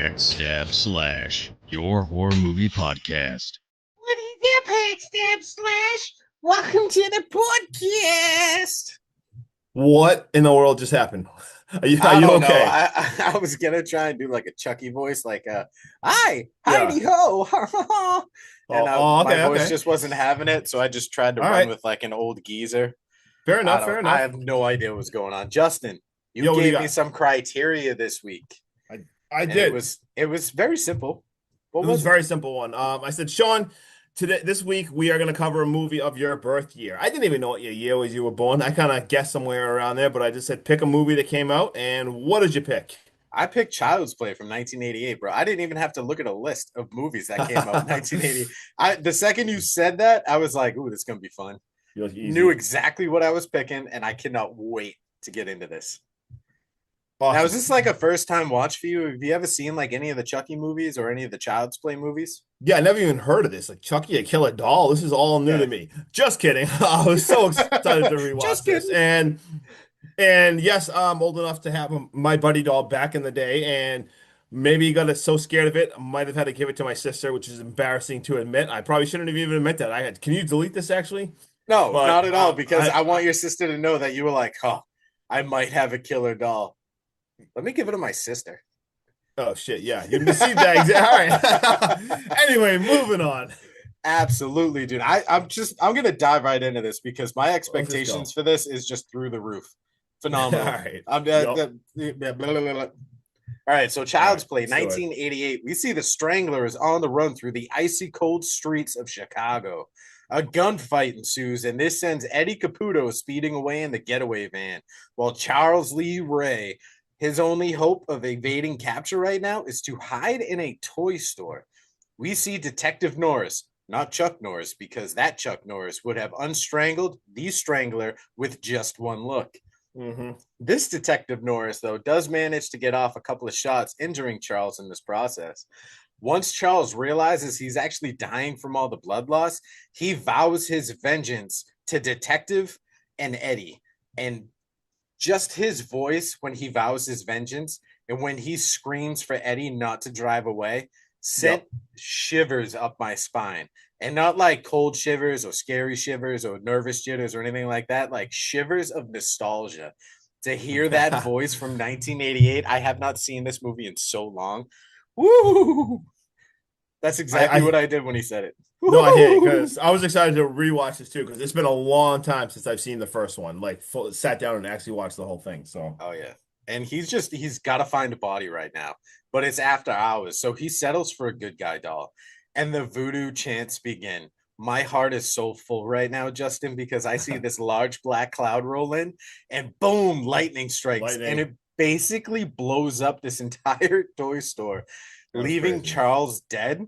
backstab / your horror movie podcast. What is that, Backstab Slash? Welcome to the podcast. What in the world just happened? Are you, are I you don't know. okay? I was gonna try and do like a Chucky voice, like "Hi, Yeah. Heidi ho," and my Okay, voice okay. just wasn't having it, so I just tried to All run right. with like an old geezer. Fair I enough. don't. Fair I enough. have no idea what was going on. Justin, you Yo, what do you gave me got? some criteria this week, I and it did. was it was very simple. What It was was a it? very simple one. I said, Sean, this week we are going to cover a movie of your birth year. I didn't even know what your year was you were born. I kind of guessed somewhere around there, but I just said pick a movie that came out. And what did you pick? I picked Child's Play from 1988, bro. I didn't even have to look at a list of movies that came out in 1980. The second you said that, I was like, "Ooh, this is gonna be fun." You look Knew easy. exactly what I was picking, and I cannot wait to get into this. Now, is Awesome. this like a first time watch for you? Have you ever seen like any of the Chucky movies or any of the Child's Play movies? Yeah, I never even heard of this. Like Chucky, a killer doll. This is all new Yeah. to me. Just kidding. I was so excited to Just rewatch this. kidding. And yes, I'm old enough to have my buddy doll back in the day, and maybe got so scared of it, I might have had to give it to my sister, which is embarrassing to admit. I probably shouldn't have even admit that. I had. Can you delete this actually? No, But not at all, because I I want your sister to know that you were like, "Oh, I might have a killer doll. Let me give it to my sister." oh shit, yeah, you received that exact. All right. Anyway, moving on. Absolutely, dude. I'm gonna dive right into this because my Let's just go. expectations for this is just through the roof. All Phenomenal. right. I'm Yep. blah, blah, blah, blah. All right, so All Child's right. Play, Let's do it. 1988. We see the Strangler is on the run through the icy cold streets of Chicago. A gunfight ensues, and this sends Eddie Caputo speeding away in the getaway van, while Charles Lee Ray, his only hope of evading capture right now is to hide in a toy store. We see Detective Norris, not Chuck Norris, because that Chuck Norris would have unstrangled the Strangler with just one look. Hmm. This Detective Norris, though, does manage to get off a couple of shots, injuring Charles in this process. Once Charles realizes he's actually dying from all the blood loss, he vows his vengeance to Detective and Eddie. And just his voice when he vows his vengeance and when he screams for Eddie not to drive away sent Yep. shivers up my spine. And not like cold shivers or scary shivers or nervous jitters or anything like that, like shivers of nostalgia. To hear that voice from 1988, I have not seen this movie in so long. Woo! That's exactly what I I did when he said it. No, I hear you Woo! because I was excited to rewatch this too because it's been a long time since I've seen the first one. Like, sat down and actually watched the whole thing. So, Oh yeah. And he's got to find a body right now. But it's after hours. So he settles for a good guy doll. And the voodoo chants begin. My heart is so full right now, Justin, because I see this large black cloud roll in and boom, lightning strikes. And lightning. it basically blows up this entire toy store, That was leaving crazy. Charles dead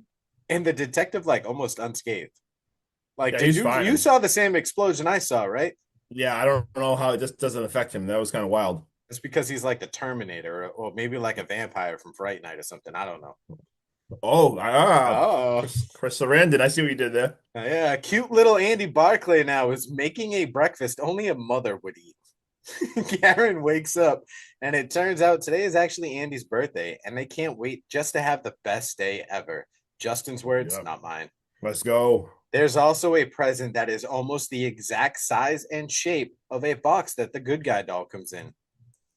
and the detective like almost unscathed. Like, Yeah, did he's you fine. saw the same explosion I saw, right? Yeah, I don't know how it just doesn't affect him. That was kind of wild. It's because he's like the Terminator, or maybe like a vampire from Fright Night or something. I don't know. Oh, Oh, Chris Sarandon. I see what you did there. yeah. Cute little Andy Barclay now is making a breakfast only a mother would eat. Karen wakes up, and it turns out today is actually Andy's birthday, and they can't wait just to have the best day ever. Justin's words, Yep. not mine. Let's go. There's also a present that is almost the exact size and shape of a box that the good guy doll comes in.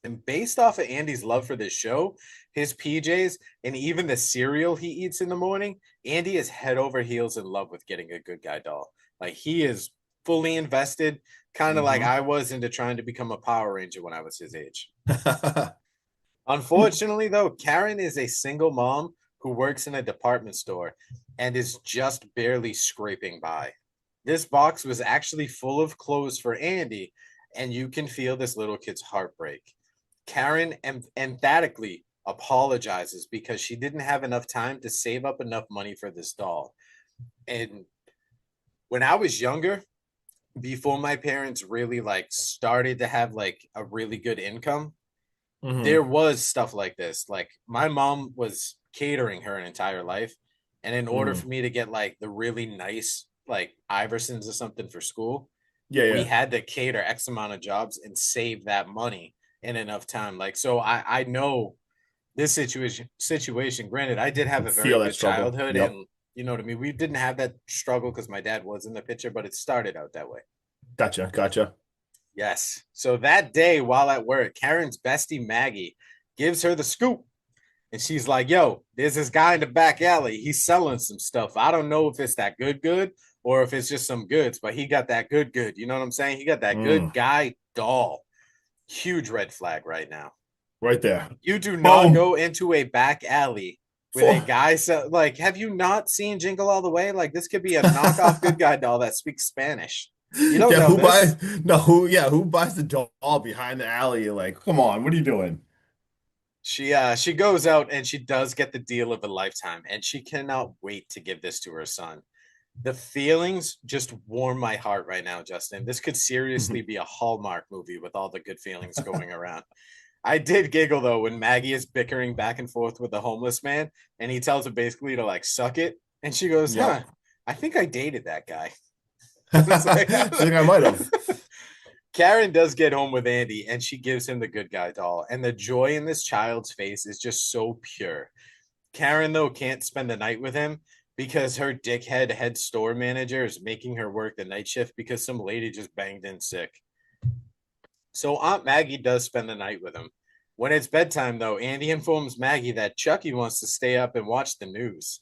And based off of Andy's love for this show, his PJs, and even the cereal he eats in the morning, Andy is head over heels in love with getting a good guy doll. Like he is fully invested, kind of like Hmm. I was into trying to become a Power Ranger when I was his age. Unfortunately, though, Karen is a single mom who works in a department store and is just barely scraping by. This box was actually full of clothes for Andy, and you can feel this little kid's heartbreak. Karen emphatically apologizes because she didn't have enough time to save up enough money for this doll. And when I was younger, before my parents really like started to have like a really good income, there Hmm. was stuff like this. Like my mom was catering her entire life, and in order Hmm. for me to get like the really nice like Iversons or something for school, Yeah, we yeah. had to cater X amount of jobs and save that money in enough time. Like so I know this situation, granted, I did have a very Feel that good struggle. childhood, Yep. and you know what I mean. We didn't have that struggle because my dad was in the picture, but it started out that way. Gotcha. Yes. So that day, while at work, Karen's bestie Maggie gives her the scoop, and she's like, "Yo, there's this guy in the back alley. He's selling some stuff. I don't know if it's that good, or if it's just some goods, but he got that good. You know what I'm saying? He got that good Mm, guy doll. Huge red flag right now. right there. You do not Boom. go into a back alley with a Full. guy. Like, have you not seen Jingle All the Way? Like, this could be a knockoff good guy doll that speaks Spanish. You don't Yeah, know who buys this. no who buys the doll behind the alley? Like, come on, what are you doing? She goes out and she does get the deal of a lifetime, and she cannot wait to give this to her son. The feelings just warm my heart right now, Justin. This could seriously be a Hallmark movie with all the good feelings going around. I did giggle though when Maggie is bickering back and forth with the homeless man, and he tells her basically to like suck it, and she goes, "Huh, Yep. I think I dated that guy." It's like I think I might have. Karen does get home with Andy, and she gives him the good guy doll, and the joy in this child's face is just so pure. Karen though can't spend the night with him because her dickhead head store manager is making her work the night shift because some lady just banged in sick. So Aunt Maggie does spend the night with him. When it's bedtime, though, Andy informs Maggie that Chucky wants to stay up and watch the news.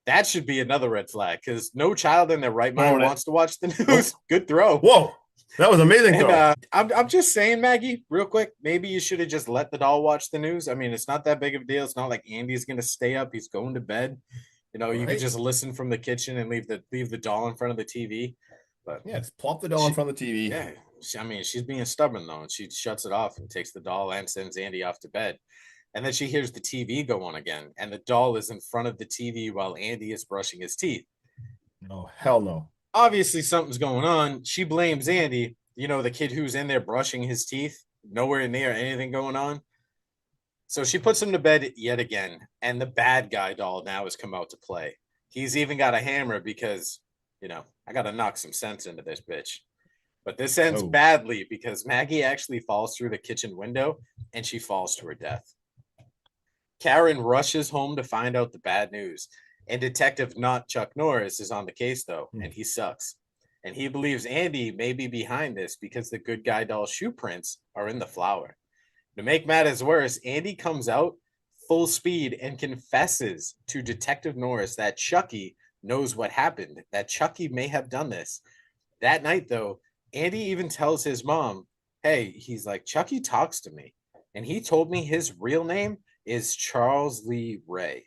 That should be another red flag because no child in their right mind Throwing it. wants to watch the Nope. news. Good throw. Whoa, that was amazing And throw. I'm just saying, Maggie, real quick, maybe you should have just let the doll watch the news. I mean, it's not that big of a deal. It's not like Andy's going to stay up. He's going to bed. You know, you could Right? just listen from the kitchen and leave the doll in front of the TV. But Yeah, just plop the doll in she, front of the TV. yeah, I mean, she's being stubborn though, and she shuts it off and takes the doll and sends Andy off to bed. And then she hears the TV go on again, and the doll is in front of the TV while Andy is brushing his teeth. No, hell no. Obviously, something's going on. She blames Andy, you know, the kid who's in there brushing his teeth, nowhere near anything going on. So she puts him to bed yet again, and the bad guy doll now has come out to play. He's even got a hammer because, you know, I got to knock some sense into this bitch. But this ends Oh. badly because Maggie actually falls through the kitchen window and she falls to her death. Karen rushes home to find out the bad news. And Detective not Chuck Norris is on the case, though, and he sucks. And he believes Andy may be behind this because the good guy doll shoe prints are in the flour. To make matters worse, Andy comes out full speed and confesses to Detective Norris that Chucky knows what happened, that Chucky may have done this. That night, though, Andy even tells his mom, hey, he's like, Chucky talks to me. And he told me his real name is Charles Lee Ray.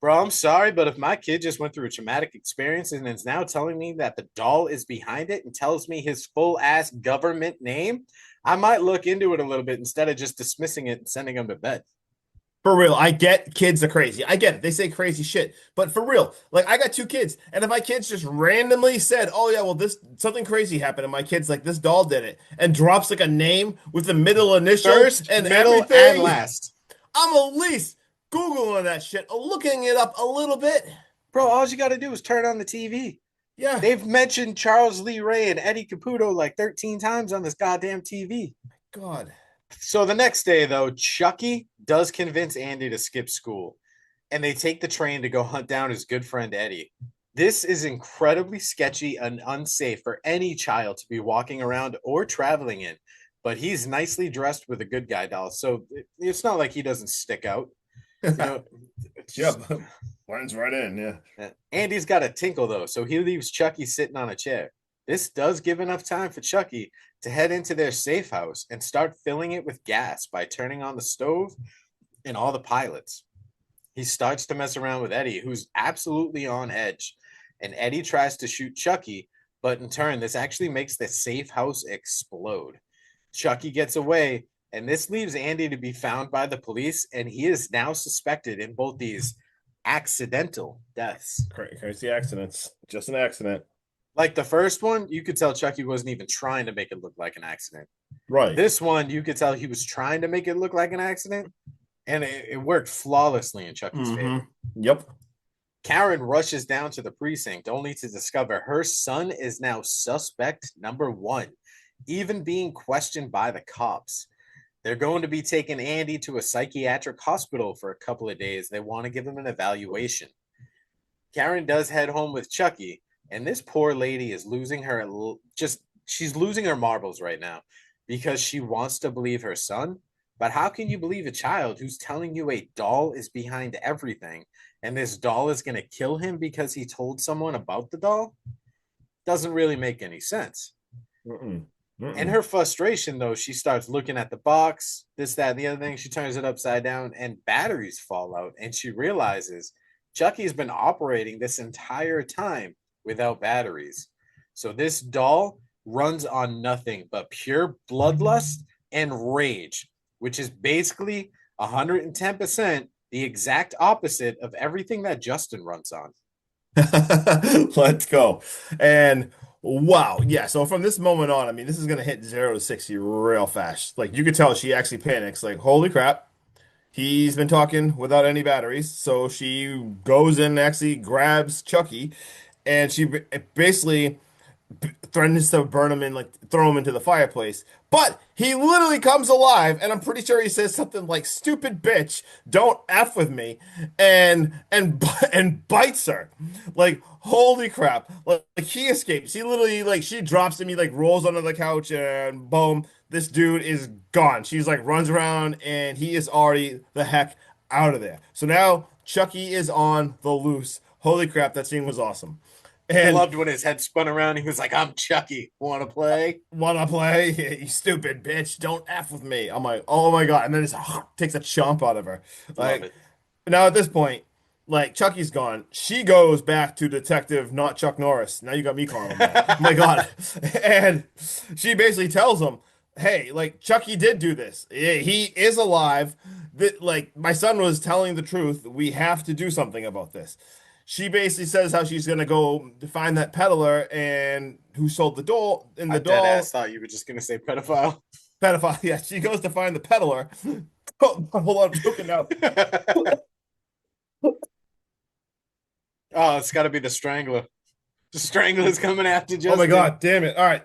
Bro, I'm sorry, but if my kid just went through a traumatic experience and is now telling me that the doll is behind it and tells me his full ass government name, I might look into it a little bit instead of just dismissing it and sending him to bed. For real, I get kids are crazy. I get it. They say crazy shit. But for real, like I got two kids, and if my kids just randomly said, "Oh yeah, well this something crazy happened," and my kid's like, "This doll did it," and drops like a name with the middle initial First, and middle, and everything, last. I'm at least Googling that shit, looking it up a little bit. Bro, all you got to do is turn on the TV. Yeah. They've mentioned Charles Lee Ray and Eddie Caputo like 13 times on this goddamn TV. God. So the next day, though, Chucky does convince Andy to skip school, and they take the train to go hunt down his good friend Eddie. This is incredibly sketchy and unsafe for any child to be walking around or traveling in, but he's nicely dressed with a good guy doll, so it's not like he doesn't stick out. You know, Yep. Blends right in, yeah. Andy's got a tinkle, though, so he leaves Chucky sitting on a chair. This does give enough time for Chucky to head into their safe house and start filling it with gas by turning on the stove and all the pilots. He starts to mess around with Eddie, who's absolutely on edge. And Eddie tries to shoot Chucky, but in turn, this actually makes the safe house explode. Chucky gets away, and this leaves Andy to be found by the police, and he is now suspected in both these accidental deaths. Crazy accidents. Just an accident. Like the first one, you could tell Chucky wasn't even trying to make it look like an accident. Right. This one, you could tell he was trying to make it look like an accident, and it worked flawlessly in Chucky's favor. Yep. Karen rushes down to the precinct only to discover her son is now suspect number one, even being questioned by the cops. They're going to be taking Andy to a psychiatric hospital for a couple of days. They want to give him an evaluation. Karen does head home with Chucky, and this poor lady is losing her she's losing her marbles right now because she wants to believe her son. But how can you believe a child who's telling you a doll is behind everything and this doll is going to kill him because he told someone about the doll? Doesn't really make any sense. Mm-mm. And her frustration, though, she starts looking at the box, this, that, and the other thing. She turns it upside down, and batteries fall out. And she realizes Chucky's been operating this entire time without batteries. So this doll runs on nothing but pure bloodlust and rage, which is basically 110% the exact opposite of everything that Justin runs on. Let's go. And wow, yeah. So from this moment on, I mean, this is gonna hit 0 to 60 real fast. Like you could tell she actually panics, like, holy crap, he's been talking without any batteries. So she goes in and actually grabs Chucky, and she basically threatens to burn him and like throw him into the fireplace. But he literally comes alive, and I'm pretty sure he says something like "stupid bitch, don't f with me," and bites her. Like holy crap! Like he escapes. He literally like she drops him. He like rolls under the couch, and boom, this dude is gone. She's like runs around, and he is already the heck out of there. So now Chucky is on the loose. Holy crap! That scene was awesome. I And loved when his head spun around. He was like, I'm Chucky. Want to play? wanna play? You stupid bitch! Don't f with me. I'm like, oh my god! And then it takes a chomp out of her. Love Like it. now at this point, like Chucky's gone. She goes back to Detective, not Chuck Norris. Now you got me calling him that. Oh my god! And she basically tells him, "Hey, like Chucky did do this. He is alive. That like my son was telling the truth. We have to do something about this." She basically says how she's gonna go to find that peddler and who sold the doll in I the dead ass doll thought you were just going to say pedophile. pedophile. Yeah, she goes to find the peddler. Oh, hold on, I'm choking now. Oh, it's got to be the Strangler. The Strangler's coming after Oh my Justin. god, damn it. All right.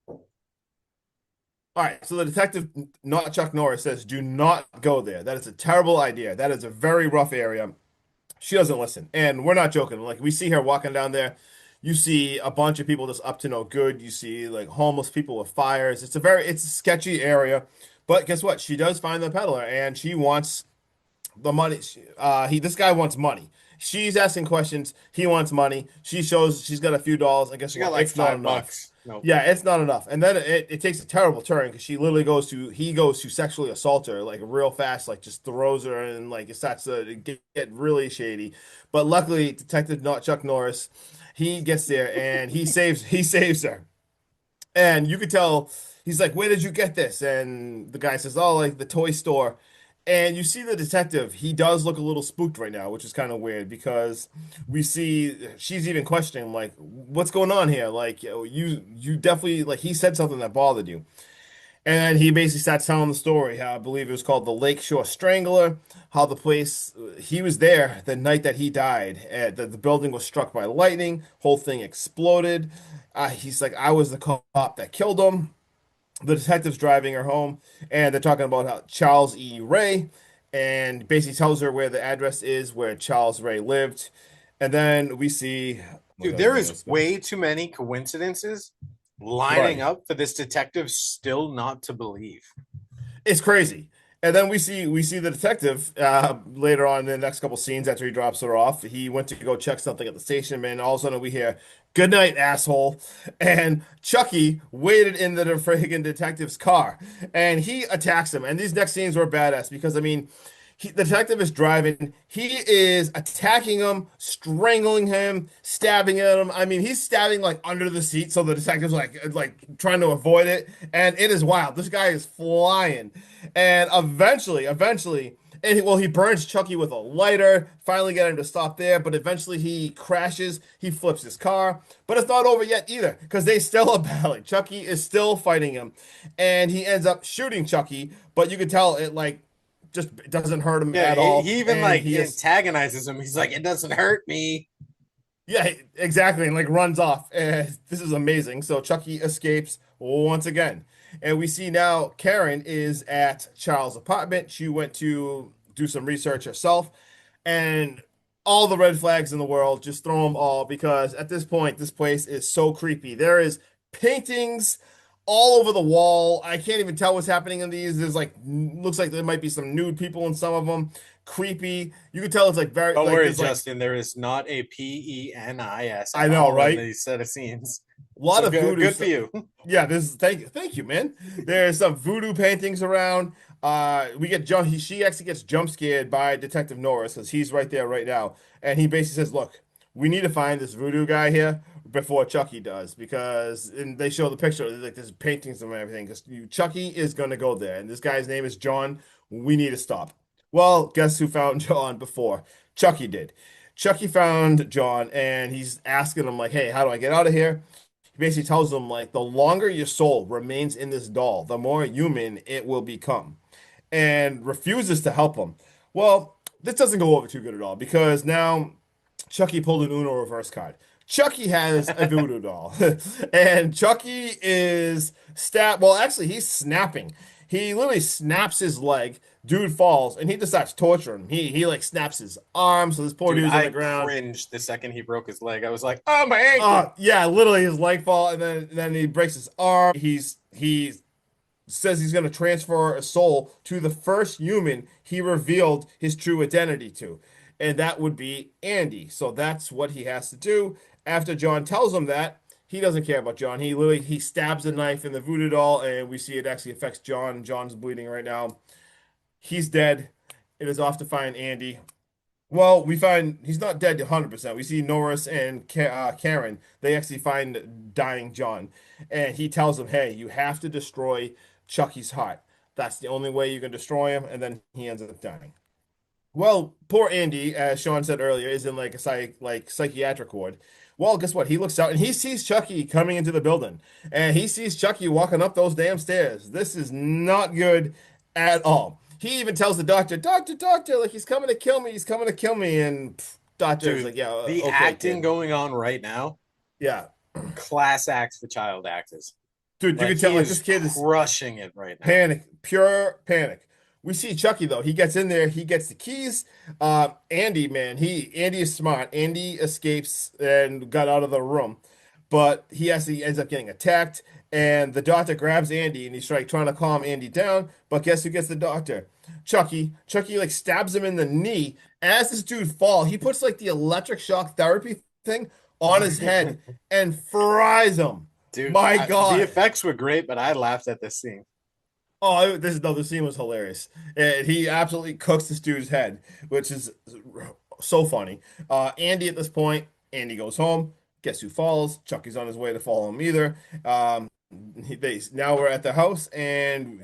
All right. So the detective, not Chuck Norris, says, do not go there. That is a terrible idea. That is a very rough area. She doesn't listen. And we're not joking. Like we see her walking down there. You see a bunch of people just up to no good. You see like homeless people with fires. It's a sketchy area. But guess what? She does find the peddler and she wants the money. This guy wants money. She's asking questions. He wants money. She shows she's got a few dollars. I guess She got what? like It's not enough. $5. Nope. Yeah, it's not enough. And then it takes a terrible turn because she literally he goes to sexually assault her like real fast, like just throws her and like it starts to get really shady. But luckily, Detective not Chuck Norris, he gets there and he saves her. And you could tell he's like, "Where did you get this?" And the guy says, "Oh, like the toy store." And you see the detective, he does look a little spooked right now, which is kind of weird because we see she's even questioning like, "What's going on here?" Like, you definitely like he said something that bothered you. And he basically starts telling the story, how I believe it was called the Lakeshore Strangler, how the place he was there the night that he died, and the building was struck by lightning, whole thing exploded. He's like, I was the cop that killed him. The detective's driving her home, and they're talking about how Charles E. Ray, and basically tells her where the address is where Charles Ray lived. And then we see, oh my Dude, God, there my is notes. way too many coincidences lining Right. up for this detective still not to believe. It's crazy. And then we see the detective later on in the next couple scenes after he drops her off. He went to go check something at the station, man. All of a sudden we hear, "Good night, asshole." And Chucky waited in the friggin' detective's car and he attacks him. And these next scenes were badass because I mean the detective is driving. He is attacking him, strangling him, stabbing at him. I mean, he's stabbing like under the seat, so the detective's like trying to avoid it, and it is wild. This guy is flying, and eventually, and well, he burns Chucky with a lighter. Finally, get him to stop there, but eventually he crashes. He flips his car, but it's not over yet either because they still are battling. Chucky is still fighting him, and he ends up shooting Chucky. But you could tell it like just it doesn't hurt him Yeah, at he all. even And like he is, antagonizes him. He's like, it doesn't hurt me. yeah, exactly. And like runs off. And this is amazing. So Chucky escapes once again. And we see now Karen is at Charles' apartment. She went to do some research herself, and all the red flags in the world, just throw them all because at this point, this place is so creepy. There is paintings all over the wall. I can't even tell what's happening in these. There's like looks like there might be some nude people in some of them. Creepy. You can tell it's like very Don't like worry, there's like Justin. There is not a penis I at know, all in right? these set of scenes. A lot So of good, voodoo good for stuff. you. Yeah, this is thank you, man. There's some voodoo paintings around. We get she actually gets jump scared by Detective Norris because he's right there right now, and he basically says, "Look, we need to find this voodoo guy here before Chucky does because." And they show the picture, like there's paintings and everything because Chucky is gonna go there, and this guy's name is John. We need to stop. Well, guess who found John before Chucky did? Chucky found John, and he's asking him like, "Hey, how do I get out of here?" He basically tells them like the longer your soul remains in this doll, the more human it will become, and refuses to help him. Well, this doesn't go over too good at all because now Chucky pulled an Uno reverse card. Chucky has a voodoo doll, and Chucky is Well, actually, he's snapping. He literally snaps his leg. Dude falls, and he decides to torture him. He like snaps his arm, so this poor Dude, dude's on I the ground. cringed the second he broke his leg. I was like, oh, my ankle. Yeah, literally his leg fall, and then he breaks his arm. He says he's going to transfer a soul to the first human he revealed his true identity to, and that would be Andy. So that's what he has to do. After John tells him that, he doesn't care about John. He stabs a knife in the voodoo doll, and we see it actually affects John. John's bleeding right now. He's dead. It is off to find Andy. Well, we find he's not dead 100%. We see Norris and Karen. They actually find dying John. And he tells them, hey, you have to destroy Chucky's heart. That's the only way you can destroy him. And then he ends up dying. Well, poor Andy, as Sean said earlier, is in like a psychiatric ward. Well, guess what? He looks out and he sees Chucky coming into the building. And he sees Chucky walking up those damn stairs. This is not good at all. He even tells the doctor, doctor, like he's coming to kill me. He's coming to kill me. And doctor's Dude, like, yeah, the okay, acting kid. going on right now, Yeah. class acts for child actors. Dude, you Like, can tell he like is this kid is crushing it right now. panic, pure panic. We see Chucky though. He gets in there. He gets the keys. Andy, man, Andy is smart. Andy escapes and got out of the room, but he actually ends up getting attacked. And the doctor grabs Andy and he's like trying to calm Andy down. But guess who gets the doctor? Chucky. Chucky like stabs him in the knee as this dude fall. He puts like the electric shock therapy thing on his head and fries him. Dude, My the God. effects were great, but I laughed at this scene. Oh, the scene was hilarious. And he absolutely cooks this dude's head, which is so funny. Andy at this point, Andy goes home. Guess who falls? Chucky's on his way to follow him either. Now we're at the house, and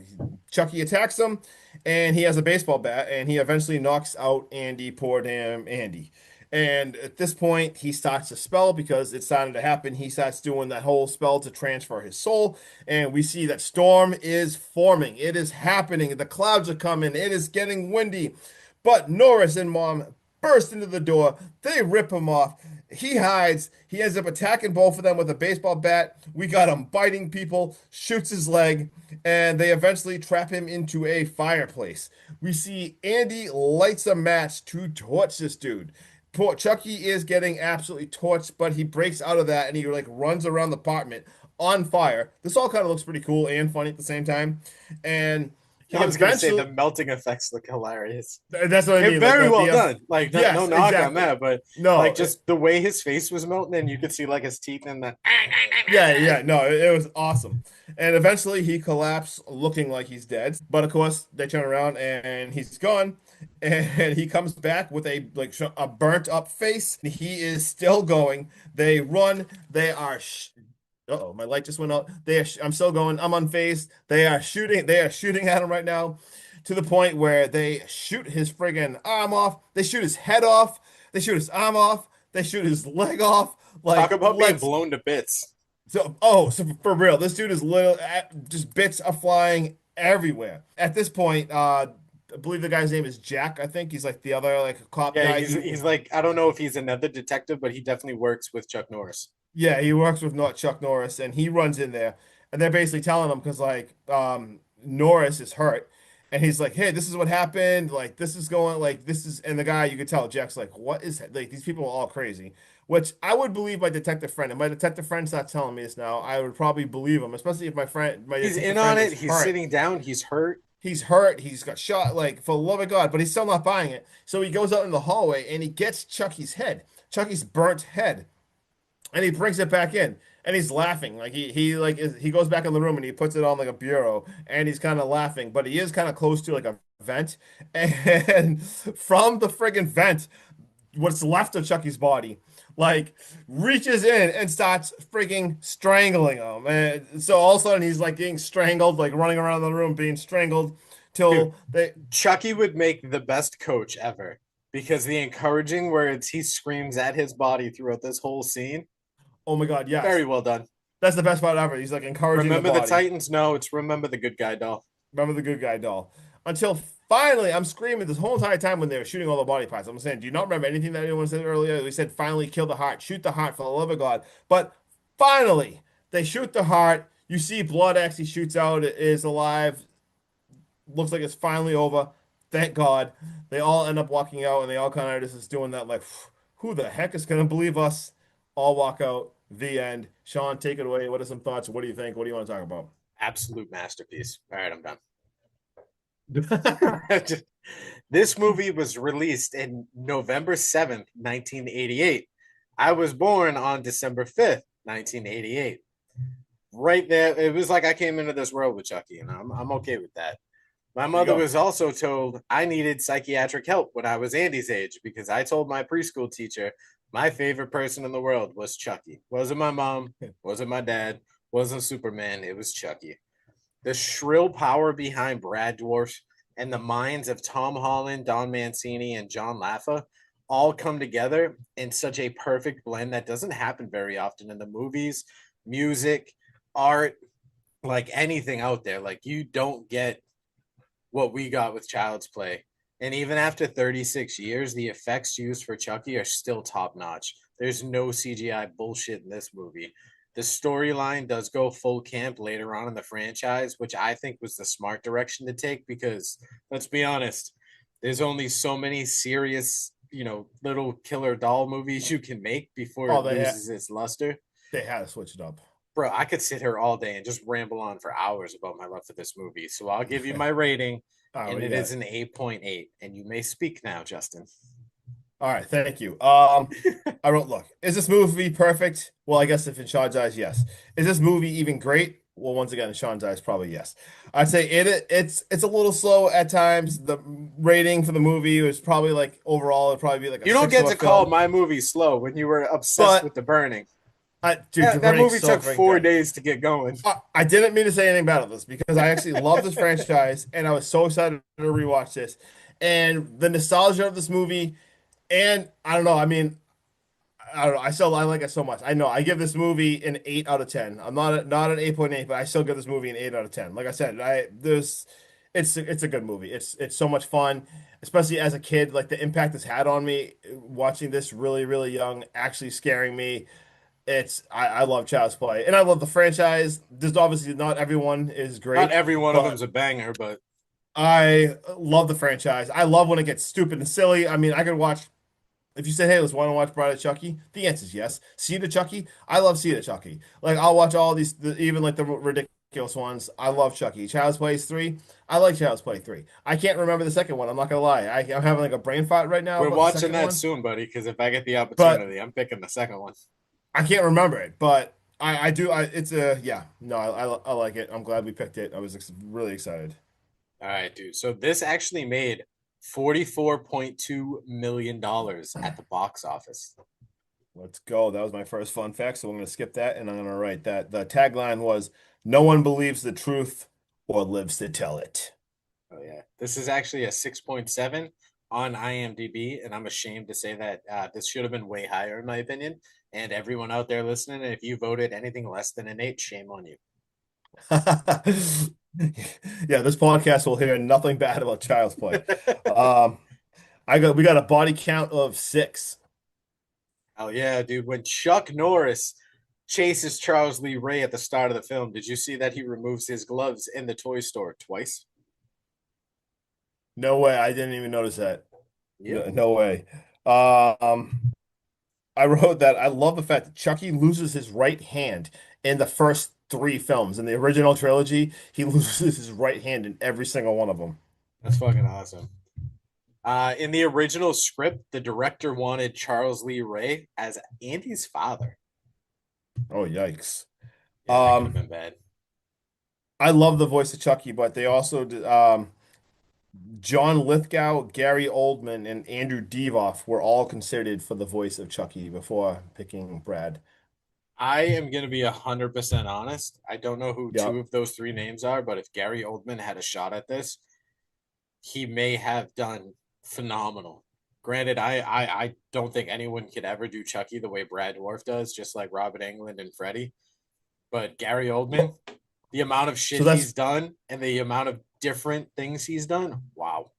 Chucky attacks him, and he has a baseball bat, and he eventually knocks out Andy, poor damn Andy. And at this point, he starts to spell because it's starting to happen. He starts doing that whole spell to transfer his soul, and we see that storm is forming. It is happening. The clouds are coming. It is getting windy. But Norris and Mom burst into the door. They rip him off. He hides. He ends up attacking both of them with a baseball bat. We got him biting people, shoots his leg, and they eventually trap him into a fireplace. We see Andy lights a match to torch this dude. Poor Chucky is getting absolutely torched, but he breaks out of that and he like runs around the apartment on fire. This all kind of looks pretty cool and funny at the same time. And he I was gonna say eventually the melting effects look hilarious. that's what I And mean. very well done. Like, no yes, knock on exactly. that, but No, like just the way his face was melting, and you could see like his teeth in the. yeah, no, it was awesome. And eventually he collapsed looking like he's dead. But of course, they turn around and he's gone. And he comes back with a burnt up face. He is still going. They run. They are Uh-oh, my light just went out. I'm still going. I'm unfazed. They are shooting. They are shooting at him right now to the point where they shoot his friggin' arm off. They shoot his head off. They shoot his arm off. They shoot his leg off. Talk Like, about being let's blown to bits. So for real, this dude is little. Just bits are flying everywhere. At this point, I believe the guy's name is Jack. I think he's like the other like cop Yeah, guy. he's like, I don't know if he's another detective, but he definitely works with Chuck Norris. Yeah, he works with not Chuck Norris, and he runs in there. and they're basically telling him because Norris is hurt, and he's like, "Hey, this is what happened. Like this is going like this is," and the guy you could tell Jack's like, "What is like these people are all crazy." Which I would believe my detective friend. And my detective friend's not telling me this now. I would probably believe him, especially if my He's detective in on friend it. is He's hurt. sitting down. He's hurt. He's hurt. He's got shot, like, for the love of God, but he's still not buying it. So he goes out in the hallway and he gets Chucky's head, Chucky's burnt head, and he brings it back in. And he's laughing. Like he goes back in the room and he puts it on like a bureau and he's kind of laughing, but he is kind of close to like a vent. And from the friggin' vent, what's left of Chucky's body, like reaches in and starts freaking strangling him. And so all of a sudden he's like getting strangled, like running around the room being strangled Dude, till they. Chucky would make the best coach ever because the encouraging words he screams at his body throughout this whole scene, Oh my God, yes, very well done. that's the best part ever. He's like encouraging the Remember the body. Titans? No, it's remember the good guy doll. Remember the good guy doll. Until finally, I'm screaming this whole entire time when they were shooting all the body parts. I'm saying, do you not remember anything that anyone said earlier? They said, finally kill the heart, shoot the heart for the love of God. But finally, they shoot the heart. You see blood actually shoots out, it is alive. Looks like it's finally over. Thank God. They all end up walking out and they all kind of just is doing that, like, who the heck is going to believe us? All walk out. The end. Sean, take it away. What are some thoughts? What do you think? What do you want to talk about? Absolute masterpiece. All right, I'm done. All This movie was released in November 7th, 1988. I was born on December 5th, 1988. Right there, it was like I came into this world with Chucky, and I'm okay with that. My There you mother go. was also told I needed psychiatric help when I was Andy's age because I told my preschool teacher my favorite person in the world was Chucky. Wasn't my mom, wasn't my dad, wasn't Superman, it was Chucky. The shrill power behind Brad Dwarf and the minds of Tom Holland, Don Mancini, and John Laffa all come together in such a perfect blend that doesn't happen very often in the movies, music, art, like anything out there. Like you don't get what we got with Child's Play. And even after 36 years, the effects used for Chucky are still top notch. There's no CGI bullshit in this movie. The storyline does go full camp later on in the franchise, which I think was the smart direction to take because let's be honest, there's only so many serious, little killer doll movies you can make before Oh, it loses its luster. they had to switch it up. Bro, I could sit here all day and just ramble on for hours about my love for this movie. So I'll give you my rating, All and right, it yeah. is an 8.8. And you may speak now, Justin. All right, thank you. I wrote, look, is this movie perfect? Well, I guess if in Sean's eyes, yes. Is this movie even great? Well, once again, in Sean's eyes, probably yes. I'd say it's a little slow at times. The rating for the movie was probably like overall it'd probably be like a You don't six get star to call film. my movie slow when you were obsessed But with The Burning. dude, The That Burning's movie so took freaking 4 good. days to get going. I didn't mean to say anything bad about this because I actually love this franchise and I was so excited to rewatch this. And the nostalgia of this movie, and I don't know, I mean, I don't know. I like it so much. I know. I give this movie an 8 out of 10. I'm not an 8.8, but I still give this movie an 8 out of 10. Like I said, it's a good movie. It's so much fun, especially as a kid. Like the impact it's had on me watching this really really young, actually scaring me. I love Child's Play, and I love the franchise. There's obviously not everyone is Not great, every one of but them's a banger, but I love the franchise. I love when it gets stupid and silly. I mean, I could watch. If you said, "Hey, let's want to watch Bride of Chucky," the answer is yes. Seed of Chucky, I love Seed of Chucky. Like I'll watch all these, even like the ridiculous ones. I love Chucky. Child's Play 3, I like Child's Play 3. I can't remember the second one. I'm not gonna lie. I'm having like a brain fart right now we're about the watching second that one, soon, buddy, because if I get the but opportunity, I'm picking the second one. I can't remember it. But I do. It's a yeah. No, I like it. I'm glad we picked it. I was really excited. All right, dude. So this actually made $44.2 million at the box office. Let's go. That was my first fun fact, so I'm going to skip that and I'm going to write that. The tagline was, "No one believes the truth or lives to tell it." Oh yeah, this is actually a 6.7 on IMDb, and I'm ashamed to say that this should have been way higher in my opinion. And everyone out there listening, if you voted anything less than an 8, shame on you. Yeah, this podcast will hear nothing bad about Child's Play. Um, we got a body count of 6. Hell yeah, dude. When Chuck Norris chases Charles Lee Ray at the start of the film, did you see that he removes his gloves in the toy store twice? No way. I didn't even notice that. Yep. No, no way. Um, I wrote that I love the fact that Chucky loses his right hand in the first three films. In the original trilogy, he loses his right hand in every single one of them. That's fucking awesome. In the original script, the director wanted Charles Lee Ray as Andy's father. Oh, yikes. Yeah, that could have Um, been bad. I love the voice of Chucky, but they also did, John Lithgow, Gary Oldman, and Andrew Divoff were all considered for the voice of Chucky before picking Brad. I am going to be 100% honest. I don't know who two Yep. of those three names are, but if Gary Oldman had a shot at this, he may have done phenomenal. Granted, I don't think anyone could ever do Chucky the way Brad Dwarf does, just like Robert Englund and Freddie. But Gary Oldman, the amount of So shit he's that's done and the amount of different things he's done, wow.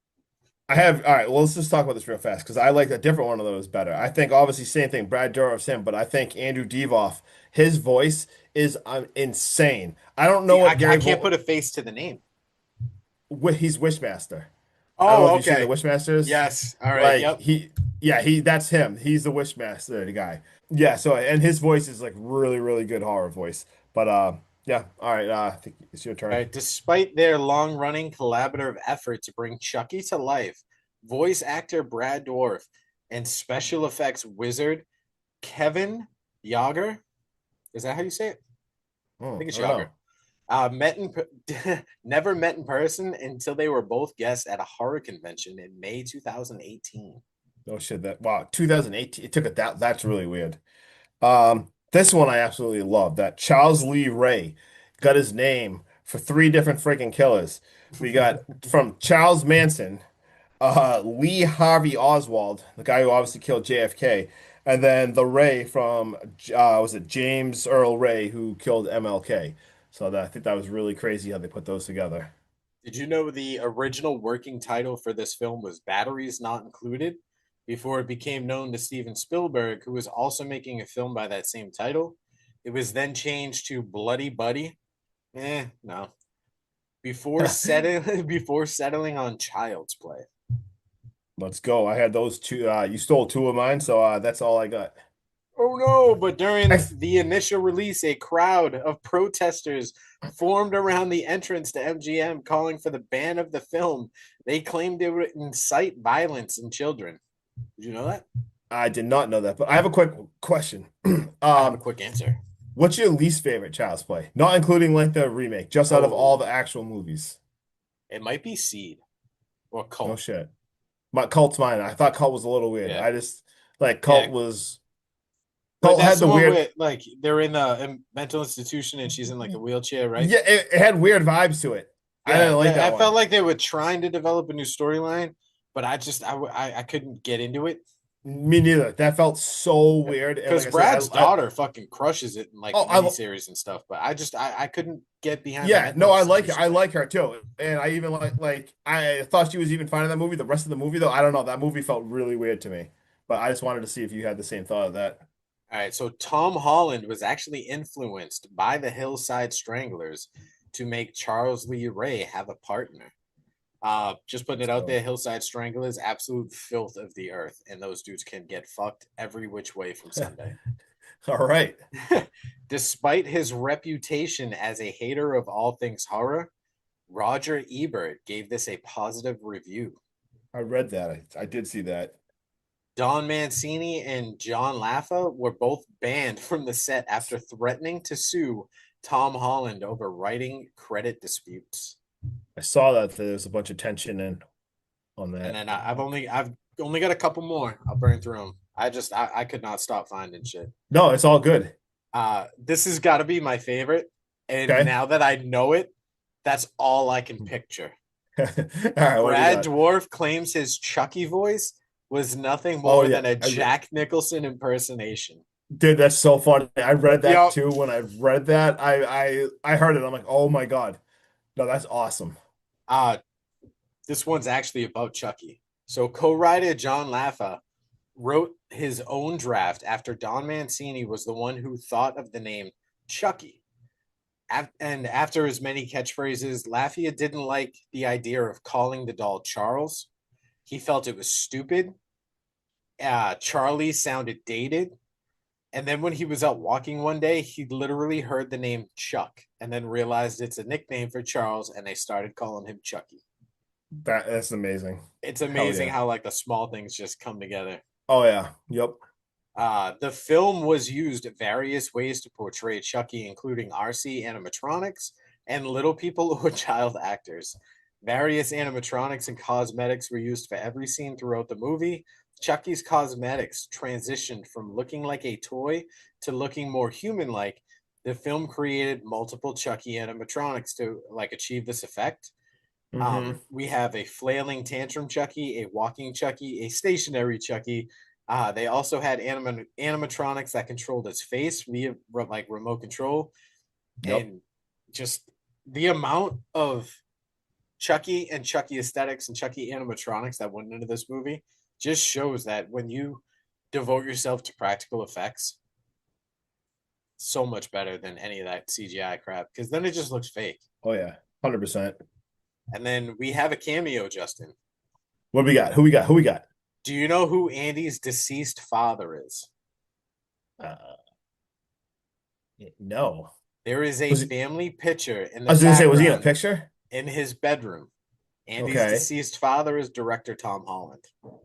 I have all right. Well, let's just talk about this real fast because I like a different one of those better. I think obviously same thing. Brad Dourif's him, but I think Andrew Divoff, his voice is insane. I don't know See, what I Gary can't Vo put a face to the name. he's Wishmaster. I don't know if Oh, you've seen the okay. Wishmasters. Yes. All right. Like Yep. yeah, that's him. He's the Wishmaster, the guy. Yeah. So and his voice is like really, really good horror voice. But yeah. All right. I think it's your All turn. right. Despite their long running collaborative effort to bring Chucky to life, voice actor Brad Dwarf and special effects wizard Kevin Yager, is that how you say it? I think I it's don't know. Yager. Met in never met in person until they were both guests at a horror convention in May 2018. Oh shit. That wow. 2018. It took a that. That's really weird. This one I absolutely love. That Charles Lee Ray got his name for three different freaking killers. We got from Charles Manson, Lee Harvey Oswald, the guy who obviously killed JFK, and then the Ray from was it James Earl Ray who killed MLK. So I think that was really crazy how they put those together. Did you know the original working title for this film was Batteries Not Included? Before it became known to Steven Spielberg, who was also making a film by that same title. It was then changed to Bloody Buddy. No. Before settling on Child's Play. Let's go. I had those two. You stole two of mine, so that's all I got. Oh no, but during the initial release, a crowd of protesters formed around the entrance to MGM calling for the ban of the film. They claimed it would incite violence in children. Did you know that? I did not know that, but I have a quick question. I have a Um, quick answer. What's your least favorite Child's Play? Not including like the remake, just out of all Oh, the actual movies. it might be Seed or No Cult. shit. My Cult's mine. I thought Cult was a little weird. Yeah, I just like yeah. But Cult that's had the the one weird. with like they're in a mental institution and she's in like a wheelchair, right? Yeah, it had weird vibes to it. I Yeah, didn't like I that felt one. like they were trying to develop a new storyline, but I couldn't get into it Me neither. That felt so weird. And like because I said, Brad's daughter fucking crushes it in like oh the I miniseries and stuff. But I couldn't get behind the yeah, mental no, I like her. institution I thing. like her too. And I even like I thought she was even fine in that movie. The rest of the movie though, I don't know. That movie felt really weird to me. But I just wanted to see if you had the same thought of that. All right, so Tom Holland was actually influenced by the Hillside Stranglers to make Charles Lee Ray have a partner. Just putting it Let's out go. there, Hillside Stranglers, absolute filth of the earth, and those dudes can get fucked every which way from Sunday. All right. Despite his reputation as a hater of all things horror, Roger Ebert gave this a positive review. I read that. I did see that. Don Mancini and John Laffa were both banned from the set after threatening to sue Tom Holland over writing credit disputes. I saw that there's a bunch of tension in on And that. then I've only got a couple more. I'll burn through them. I could not stop finding shit. No, it's all good. This has got to be my favorite, and Okay. now that I know it, that's all I can picture. All right, what do you Brad got? Dwarf claims his Chucky voice was nothing Oh more yeah, than a Jack Nicholson impersonation. dude, that's so funny. I read that Yep. too. When I read that, I heard it. I'm like, oh my God. No, that's awesome. Uh, this one's actually about Chucky. So co-writer John Laffa wrote his own draft after Don Mancini was the one who thought of the name Chucky. And after his many catchphrases, Lafayette didn't like the idea of calling the doll Charles. He felt it was stupid. Charlie sounded dated. And then when he was out walking one day, he literally heard the name Chuck and then realized it's a nickname for Charles, and they started calling him Chucky. That's amazing. It's Hell amazing yeah. how like the small things just come together. Oh yeah. Yep. The film was used various ways to portray Chucky, including RC animatronics and little people or child actors. Various animatronics and cosmetics were used for every scene throughout the movie. Chucky's cosmetics transitioned from looking like a toy to looking more human-like. The film created multiple Chucky animatronics to like achieve this effect. Hmm. We have a flailing tantrum Chucky, a walking Chucky, a stationary Chucky. They also had animatronics that controlled his face via like remote control, Yep. and just the amount of Chucky and Chucky aesthetics and Chucky animatronics that went into this movie just shows that when you devote yourself to practical effects, so much better than any of that CGI crap, because then it just looks fake. Oh yeah. 100%. And then we have a cameo, Justin. What we got? Who we got? Who we got? Do you know who Andy's deceased father is? Uh, no. There is a Was he, family picture in I the was gonna say, was he in a background picture? in his bedroom. Andy's Okay. deceased father is director Tom Holland. Oh,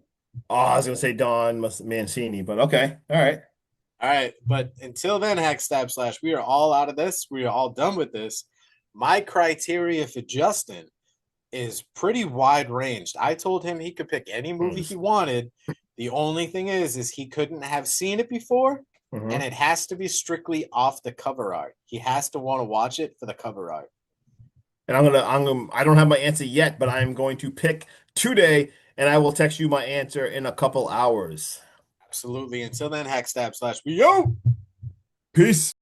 I was gonna say Don Mancini, but okay. All right. All right, but until then, Hack Stab Slash, we are all out of this. We are all done with this. My criteria for Justin is pretty wide ranged. I told him he could pick any movie he wanted. The only thing is he couldn't have seen it before, and Mm-hmm. it has to be strictly off the cover art. He has to want to watch it for the cover art. And I don't have my answer yet, but I'm going to pick today, and I will text you my answer in a couple hours. Absolutely. Until then, Hack Stab Slash, we yo! Peace.